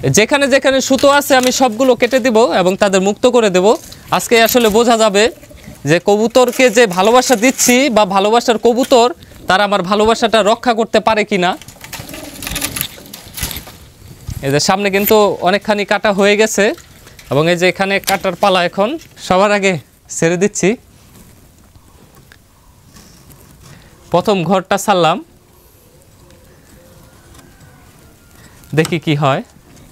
যেখানে যেখানে সুতো আছে আমি সবগুলো কেটে দেব এবং তাদের মুক্ত করে দেব। আজকে আসলে বোঝা যাবে যে কবুতরকে যে ভালোবাসা দিচ্ছি বা ভালোবাসার কবুতর তারা আমার ভালোবাসাটা রক্ষা করতে পারে কিনা। এই যে সামনে কিন্তু অনেকখানি কাটা হয়ে গেছে এবং এই যে এখানে কাটার পালা। এখন সবার আগে ছেড়ে দিচ্ছি। প্রথম ঘরটা ছাড়লাম, দেখি কি হয়।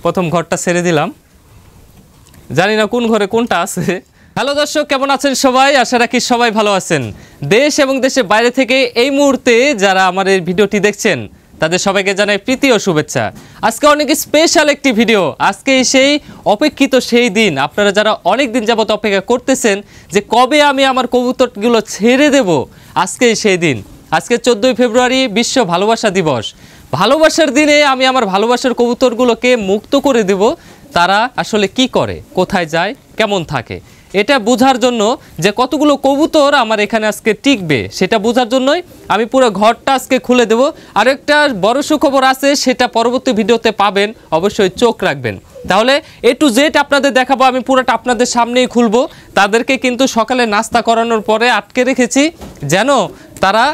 প্রথম ঘরটা ছেড়ে দিলাম, জানি না কোন ঘরে কোনটা আছে। হ্যালো দর্শক, কেমন আছেন সবাই? আশা রাখি সবাই ভালো আছেন। দেশ এবং দেশের বাইরে থেকে এই মুহূর্তে যারা আমার এই ভিডিওটি দেখছেন তাদের সবাইকে জানাই প্রীতি ও শুভেচ্ছা। আজকে অনেক স্পেশাল একটি ভিডিও। আজকে সেই অপেক্ষিত সেই দিন, আপনারা যারা অনেক দিন যাবত অপেক্ষা করতেছেন যে কবে আমি আমার কবুতরগুলো ছেড়ে দেব, আজকেই সেই দিন। আজকে 14ই ফেব্রুয়ারি বিশ্ব ভালোবাসা দিবস। ভালোবাসার দিনে আমি আমার ভালোবাসার কবুতরগুলোকে মুক্ত করে দেব। তারা আসলে কি করে, কোথায় যায়, কেমন থাকে, এটা বোঝার জন্য যে কতগুলো কবুতর আমার এখানে আজকে টিকবে সেটা বোঝার জন্যই আমি পুরো ঘরটা আজকে খুলে দেব। আর একটা বড় সুখবর আছে, সেটা পরবর্তী ভিডিওতে পাবেন, অবশ্যই চোখ রাখবেন। তাহলে A to Z আপনাদের দেখাবো, আমি পুরোটা আপনাদের সামনেই খুলবো। তাদেরকে কিন্তু সকালে নাস্তা করানোর পরে আটকে রেখেছি যেন তারা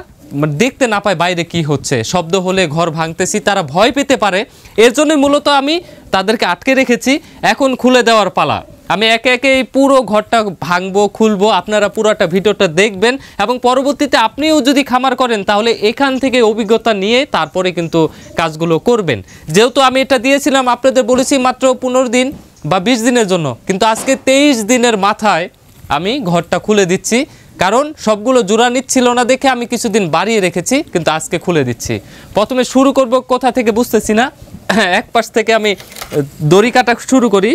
দেখতে না পায় বাইরে কি হচ্ছে। শব্দ হলে ঘর ভাঙতেছি তারা ভয় পেতে পারে, এর জন্য মূলত আমি তাদেরকে আটকে রেখেছি। এখন খুলে দেওয়ার পালা। আমি একে একে এই পুরো ঘরটা ভাঙবো, খুলবো। আপনারা পুরোটা ভিডিওটা দেখবেন এবং পরবর্তীতে আপনিও যদি খামার করেন তাহলে এখান থেকে অভিজ্ঞতা নিয়ে তারপরে কিন্তু কাজগুলো করবেন। যেহেতু আমি এটা দিয়েছিলাম, আপনাদের বলেছি মাত্র 15 দিন বা 20 দিনের জন্য, কিন্তু আজকে 23 দিনের মাথায় আমি ঘরটা খুলে দিচ্ছি। কারণ সবগুলো জোড়া নিচ্ছিল না দেখে আমি কিছুদিন বাড়িয়ে রেখেছি, কিন্তু আজকে খুলে দিচ্ছি। প্রথমে শুরু করব কোথা থেকে বুঝতেছি না, এক পাশ থেকে আমি দড়ি কাটা শুরু করি।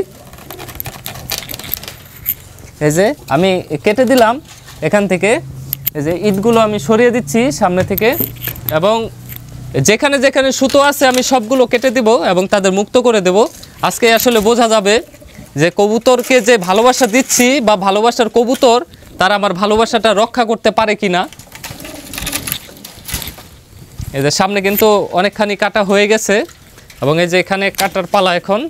এই যে আমি কেটে দিলাম এখান থেকে, এই যে ইটগুলো আমি সরিয়ে দিচ্ছি সামনে থেকে এবং যেখানে যেখানে সুতো আছে আমি সবগুলো কেটে দেব এবং তাদের মুক্ত করে দেব। আজকে আসলে বোঝা যাবে যে কবুতরকে যে ভালোবাসা দিচ্ছি বা ভালোবাসার কবুতর তারা আমার ভালোবাসাটা রক্ষা করতে পারে কিনা। এই যে সামনে কিন্তু অনেকখানি কাটা হয়ে গেছে এবং এই যে এখানে কাটার পালা। এখন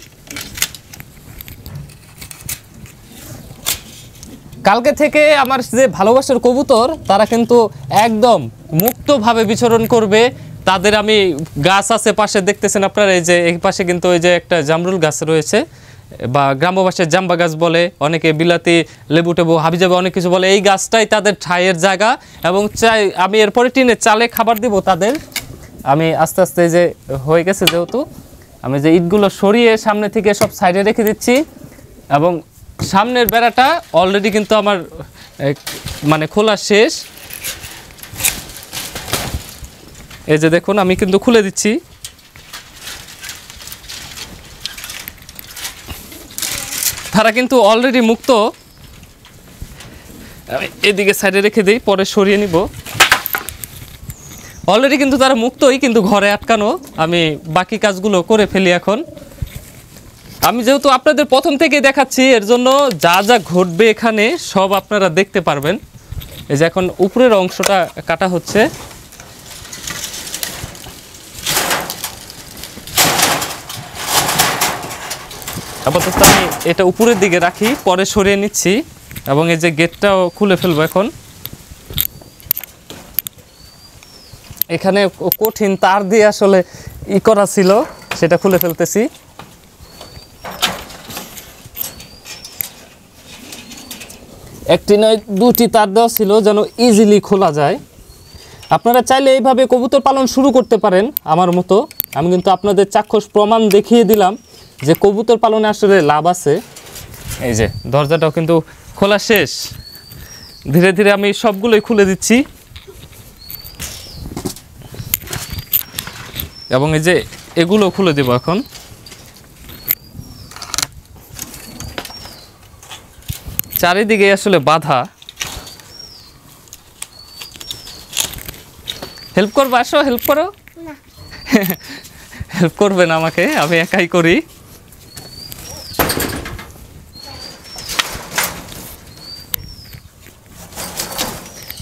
কালকে থেকে আমার যে ভালোবাসার কবুতর তারা কিন্তু একদম মুক্তভাবে বিচরণ করবে। তাদের আমি গাছ আছে পাশে, দেখতেছেন আপনারা, এই যে এই পাশে কিন্তু ওই যে একটা জামরুল গাছ রয়েছে বা গ্রাম্য ভাষায় জাম্বা গাছ বলে, অনেকে বিলাতি লেবু টেবু হাবিজাবি অনেক কিছু বলে। এই গাছটাই তাদের ঠাঁইয়ের জায়গা এবং চাই আমি এরপরে টিনে চালে খাবার দিব তাদের। আমি আস্তে আস্তে যে হয়ে গেছে, যেহেতু আমি যে ইটগুলো সরিয়ে সামনে থেকে সব সাইডে রেখে দিচ্ছি এবং সামনের বেড়াটা অলরেডি কিন্তু আমার মানে খোলা শেষ। এই যে দেখুন আমি কিন্তু খুলে দিচ্ছি। তারা কিন্তু অলরেডি মুক্ত। আমি এদিকে সাইডে রেখে দিই, পরে সরিয়ে নিব। অলরেডি কিন্তু তারা মুক্তই, কিন্তু ঘরে আটকানো। আমি বাকি কাজগুলো করে ফেলি এখন। আমি যেহেতু আপনাদের প্রথম থেকে দেখাচ্ছি, এর জন্য যা যা ঘটবে এখানে সব আপনারা দেখতে পারবেন। এই যে এখন উপরের অংশটা কাটা হচ্ছে। আপাতত আমি এটা উপরের দিকে রাখি, পরে সরিয়ে নিচ্ছি এবং এই যে গেটটাও খুলে ফেলবো এখন। এখানে কঠিন তার দিয়ে আসলে করা ছিল, সেটা খুলে ফেলতেছি। একটি নয় দুটি তার দেওয়া ছিল যেন ইজিলি খোলা যায়। আপনারা চাইলে এইভাবে কবুতর পালন শুরু করতে পারেন আমার মতো। আমি কিন্তু আপনাদের চাক্ষুষ প্রমাণ দেখিয়ে দিলাম যে কবুতর পালনে আসলে লাভ আছে। এই যে দরজাটাও কিন্তু খোলা শেষ। ধীরে ধীরে আমি সবগুলোই খুলে দিচ্ছি এবং এই যে এগুলো খুলে দেব এখন। চারিদিকে আসলে বাধা। হেল্প করবো? আসো, হেল্প করো। হেল্প করবেন আমাকে, আমি একাই করি।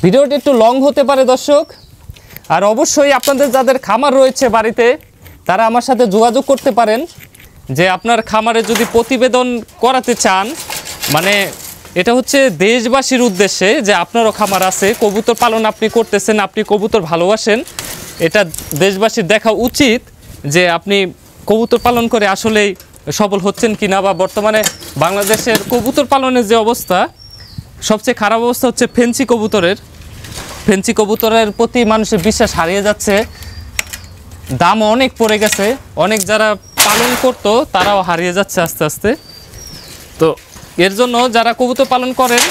ভিডিওটি একটু লং হতে পারে দর্শক, আর অবশ্যই আপনাদের যাদের খামার রয়েছে বাড়িতে তারা আমার সাথে যোগাযোগ করতে পারেন। যে আপনার খামারে যদি প্রতিবেদন করাতে চান, মানে এটা হচ্ছে দেশবাসীর উদ্দেশ্যে যে আপনারও খামার আছে, কবুতর পালন আপনি করতেছেন, আপনি কবুতর ভালোবাসেন, এটা দেশবাসীর দেখা উচিত যে আপনি কবুতর পালন করে আসলেই সফল হচ্ছেন কিনা। বা বর্তমানে বাংলাদেশের কবুতর পালনের যে অবস্থা, সবচেয়ে খারাপ অবস্থা হচ্ছে ফেন্সি কবুতরের প্রতি মানুষের বিশ্বাস হারিয়ে যাচ্ছে, দাম অনেক পড়ে গেছে, অনেক যারা পালন করতো তারাও হারিয়ে যাচ্ছে আস্তে আস্তে। তো এর জন্য যারা কবুতর পালন করেন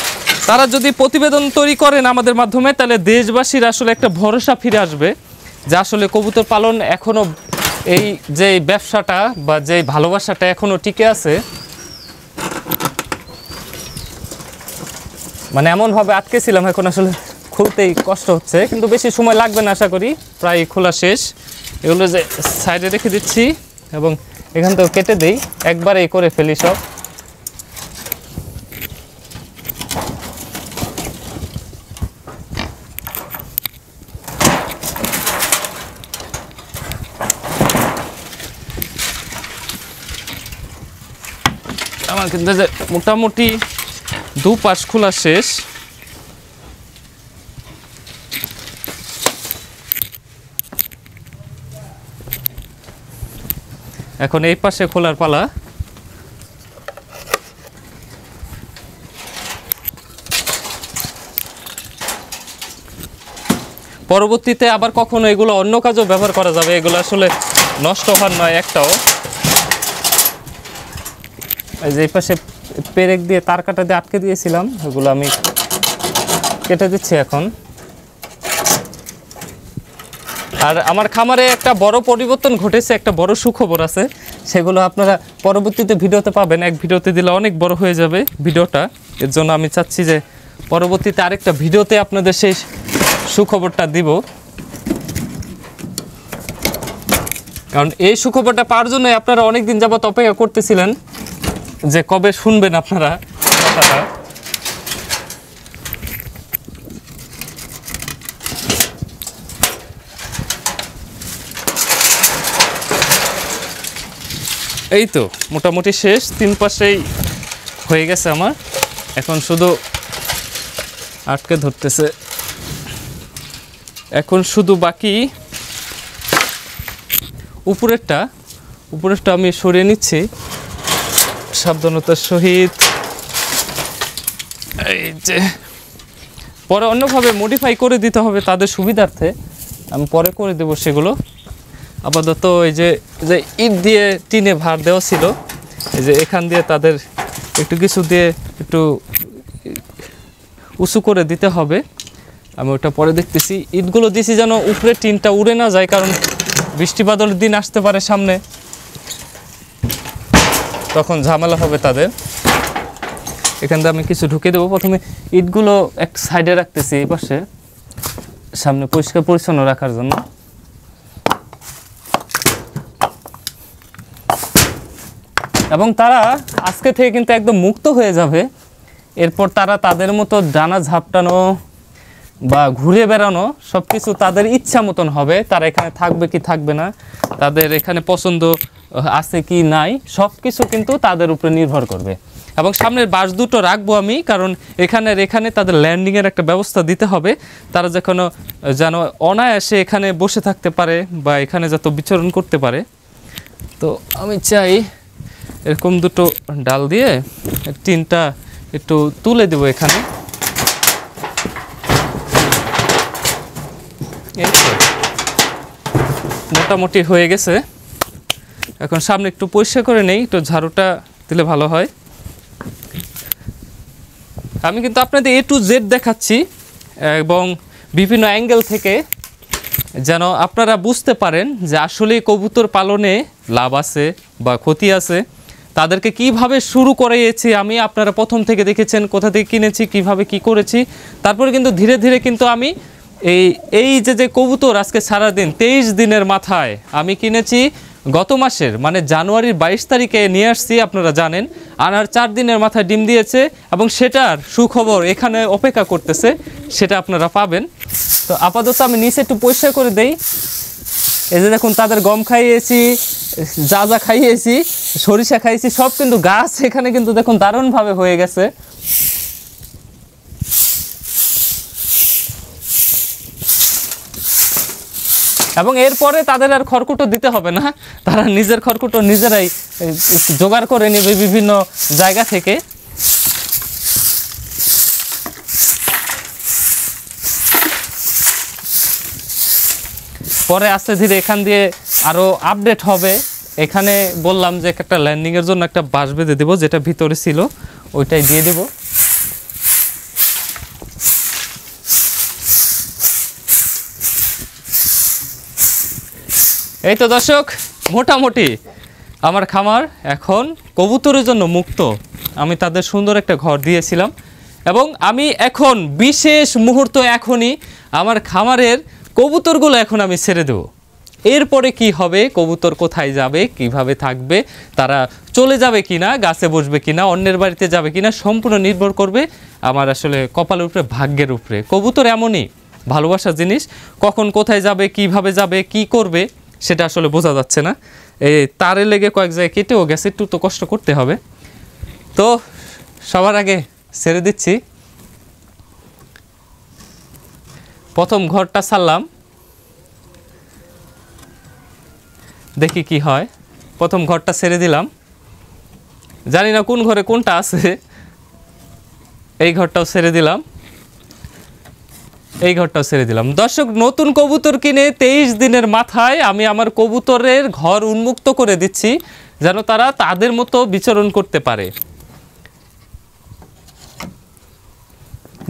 তারা যদি প্রতিবেদন তৈরি করেন আমাদের মাধ্যমে, তাহলে দেশবাসীর আসলে একটা ভরসা ফিরে আসবে যে আসলে কবুতর পালন এখনও এই যে ব্যবসাটা বা যে ভালোবাসাটা এখনও টিকে আছে। মানে এমনভাবে আটকেছিলাম, এখন আসলে খুলতেই কষ্ট হচ্ছে, কিন্তু বেশি সময় লাগবে না আশা করি, প্রায় খোলা শেষ। এগুলো যে সাইডে রেখে দিচ্ছি এবং এখান থেকেও কেটে দিই, একবারেই করে ফেলি সব। আমার কিন্তু যে মোটামুটি দুপাশ খোলা শেষ। এখন এই পাশে খোলার পালা। পরবর্তীতে আবার কখনো এগুলো অন্য কাজেও ব্যবহার করা যাবে, এগুলো আসলে নষ্ট হওয়ার নয় একটাও। এই যে এই পাশে পেরেক দিয়ে তার কাটা দিয়ে আটকে দিয়েছিলাম, এগুলো আমি কেটে দিচ্ছি এখন। আর আমার খামারে একটা বড় পরিবর্তন ঘটেছে, একটা বড় সুখবর আছে, সেগুলো আপনারা পরবর্তীতে ভিডিওতে পাবেন। এক ভিডিওতে দিলে অনেক বড় হয়ে যাবে ভিডিওটা, এর জন্য আমি চাচ্ছি যে পরবর্তীতে আরেকটা ভিডিওতে আপনাদের সেই সুখবরটা দিব। কারণ এই সুখবরটা পাওয়ার জন্য আপনারা অনেক দিন যাবত অপেক্ষা করতেছিলেন যে কবে শুনবেন আপনারা কথাটা। এই তো মোটামুটি শেষ, 3 পাশেই হয়ে গেছে আমার, এখন শুধু আটকে ধরতেছে। এখন শুধু বাকি উপরেরটা আমি সরিয়ে নিচ্ছি সাবধানতার সহিত। এই যে পরে অন্যভাবে মডিফাই করে দিতে হবে তাদের সুবিধার্থে, আমি পরে করে দেব সেগুলো। আপাতত এই যে ইট দিয়ে টিনে ভার দেওয়া ছিল, এই যে এখান দিয়ে তাদের একটু কিছু দিয়ে একটু উঁচু করে দিতে হবে, আমি ওটা পরে দেখতেছি। ইটগুলো দিছি যেন উপরে টিনটা উড়ে না যায়, কারণ বৃষ্টি বাদলের দিন আসতে পারে সামনে, তখন ঝামেলা হবে তাদের। এখান থেকে আমি কিছু ঢুকে দেবো। প্রথমে ইটগুলো এক সাইডে রাখতেছি এই পাশে, সামনে পরিষ্কার পরিচ্ছন্ন রাখার জন্য। এবং তারা আজকে থেকে কিন্তু একদম মুক্ত হয়ে যাবে, এরপর তারা তাদের মতো ডানা ঝাপটানো বা ঘুরে বেড়ানো সব কিছু তাদের ইচ্ছা মতন হবে। তারা এখানে থাকবে কি থাকবে না, তাদের এখানে পছন্দ আছে কি নাই, সব কিছু কিন্তু তাদের উপরে নির্ভর করবে। এবং সামনের বাঁশ দুটো রাখবো আমি, কারণ এখানে তাদের ল্যান্ডিংয়ের একটা ব্যবস্থা দিতে হবে, তারা যেন অনায়াসে এখানে বসে থাকতে পারে বা এখানে যত বিচরণ করতে পারে। তো আমি চাই এরকম দুটো ডাল দিয়ে টিনটা একটু তুলে দেবো এখানে। এই তো মোটামুটি হয়ে গেছে, এখন সামনে একটু পরিষ্কার করে নেই, একটু ঝাড়ুটা দিলে ভালো হয়। আমি কিন্তু আপনাদের A to Z দেখাচ্ছি এবং বিভিন্ন অ্যাঙ্গেল থেকে, যেন আপনারা বুঝতে পারেন যে আসলে কবুতর পালনে লাভ আছে বা ক্ষতি আছে, তাদেরকে কিভাবে শুরু করিয়েছি আমি, আপনারা প্রথম থেকে দেখেছেন কোথা থেকে কিনেছি, কিভাবে কি করেছি। তারপরে কিন্তু ধীরে ধীরে কিন্তু আমি এই যে কবুতর আজকে সারাদিন 23 দিনের মাথায় আমি কিনেছি, গত মাসের মানে জানুয়ারির 22 তারিখে নিয়ে আসছি, আপনারা জানেন। আনার 4 দিনের মাথায় ডিম দিয়েছে এবং সেটার সুখবর এখানে অপেক্ষা করতেছে, সেটা আপনারা পাবেন। তো আপাতত আমি নিচে একটু পরিষ্কার করে দেই। এই যে দেখুন তাদের গম খাইয়েছি, যা যা খাইয়েছি, সরিষা খাইছি সব কিন্তু গাছ এখানে কিন্তু দেখুন দারুণভাবে হয়ে গেছে। এবং এরপরে তাদের আর খড়কুটো দিতে হবে না, তারা নিজের খড়কুটো নিজেরাই জোগাড় করে নেবে বিভিন্ন জায়গা থেকে। পরে আস্তে ধীরে এখান দিয়ে আরও আপডেট হবে। এখানে বললাম যে একটা ল্যান্ডিংয়ের জন্য একটা বাঁশ বেঁধে দেবো, যেটা ভিতরে ছিল ওইটাই দিয়ে দেব। এই তো দর্শক, মোটামুটি আমার খামার এখন কবুতরের জন্য মুক্ত। আমি তাদের সুন্দর একটা ঘর দিয়েছিলাম এবং আমি এখন বিশেষ মুহূর্ত এখনই আমার খামারের কবুতরগুলো এখন আমি ছেড়ে দেব। এরপরে কি হবে, কবুতর কোথায় যাবে, কিভাবে থাকবে, তারা চলে যাবে কিনা, গাছে বসবে কিনা, অন্যের বাড়িতে যাবে কিনা, সম্পূর্ণ নির্ভর করবে আমার আসলে কপালের উপরে, ভাগ্যের উপরে। কবুতর এমনই ভালোবাসার জিনিস, কখন কোথায় যাবে, কিভাবে যাবে, কি করবে সেটা আসলে বোঝা যাচ্ছে না। এই তারে লেগে কয়েক জায়গায় কেটেও গেছে, একটু তো কষ্ট করতে হবে। তো সবার আগে ছেড়ে দিচ্ছি। প্রথম ঘরটা ছাড়লাম, দেখি কি হয়। প্রথম ঘরটা ছেড়ে দিলাম, জানি না কোন ঘরে কোনটা আছে। এই ঘরটাও ছেড়ে দিলাম, এই ঘরটাও ছেড়ে দিলাম। দর্শক, নতুন কবুতর কিনে 23 দিনের মাথায় আমি আমার কবুতরের ঘর উন্মুক্ত করে দিচ্ছি, যেন তারা তাদের মতো বিচরণ করতে পারে।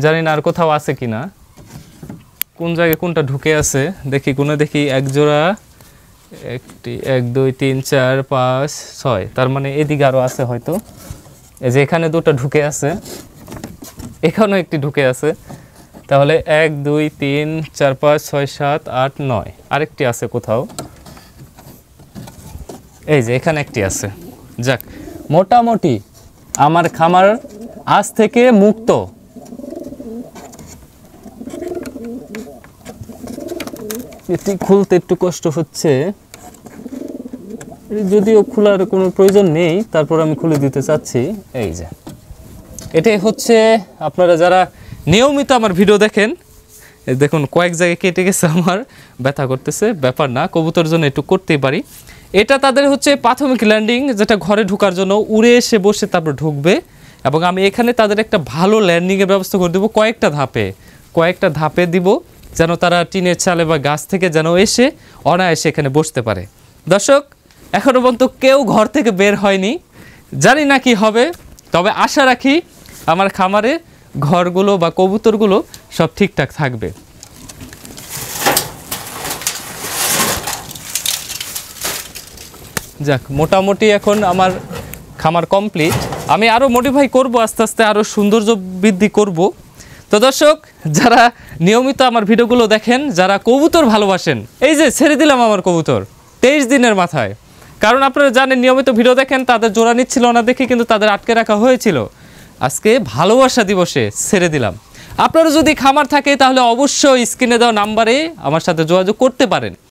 জানি না আর কোথাও আছে কিনা, কোন জায়গায় কোনটা ঢুকে আছে দেখি, গুনে দেখি। এক জোড়া, একটি, 1 2 3 4 5 6, তার মানে এদিকে আরও আছে হয়তো। এই যে এখানে দুটো ঢুকে আছে, এখানেও একটি ঢুকে আছে, তাহলে 1 2 3 4 5 6 7 8 9, আরেকটি আছে কোথাও। এই যে এখানে একটি আছে। যাক, মোটামুটি আমার খামার আজ থেকে মুক্ত। এটি খুলতে একটু কষ্ট হচ্ছে, যদিও খোলার কোনো প্রয়োজন নেই, তারপর আমি খুলে দিতে চাচ্ছি। এই যে এটাই হচ্ছে, আপনারা যারা নিয়মিত আমার ভিডিও দেখেন, দেখুন কয়েক জায়গায় কেটে গেছে, আমার ব্যথা করতেছে, ব্যাপার না, কবুতর জন্য একটু করতেই পারি। এটা তাদের হচ্ছে প্রাথমিক ল্যান্ডিং, যেটা ঘরে ঢোকার জন্য উড়ে এসে বসে তারপর ঢুকবে। এবং আমি এখানে তাদের একটা ভালো ল্যান্ডিংয়ের ব্যবস্থা করে দেবো, কয়েকটা ধাপে দিব, যেন তারা টিনের চালে বা গাছ থেকে যেন এসে অনায়াসে এখানে বসতে পারে। দর্শক, এখনও পর্যন্ত কেউ ঘর থেকে বের হয়নি, জানি না কি হবে, তবে আশা রাখি আমার খামারে ঘরগুলো বা কবুতরগুলো সব ঠিকঠাক থাকবে। যাক, মোটামুটি এখন আমার খামার কমপ্লিট। আমি আরও মডিফাই করব, আস্তে আস্তে আরও সৌন্দর্য বৃদ্ধি করব। তো দর্শক, যারা নিয়মিত আমার ভিডিওগুলো দেখেন, যারা কবুতর ভালোবাসেন, এই যে ছেড়ে দিলাম আমার কবুতর 23 দিনের মাথায়। কারণ আপনারা জানেন, নিয়মিত ভিডিও দেখেন, তাদের জোড়া নিচ্ছিল না দেখে কিন্তু তাদের আটকে রাখা হয়েছিল। আজকে ভালোবাসা দিবসে ছেড়ে দিলাম। আপনারা যদি খামার থাকে তাহলে অবশ্যই স্ক্রিনে দেওয়া নাম্বারে আমার সাথে যোগাযোগ করতে পারেন।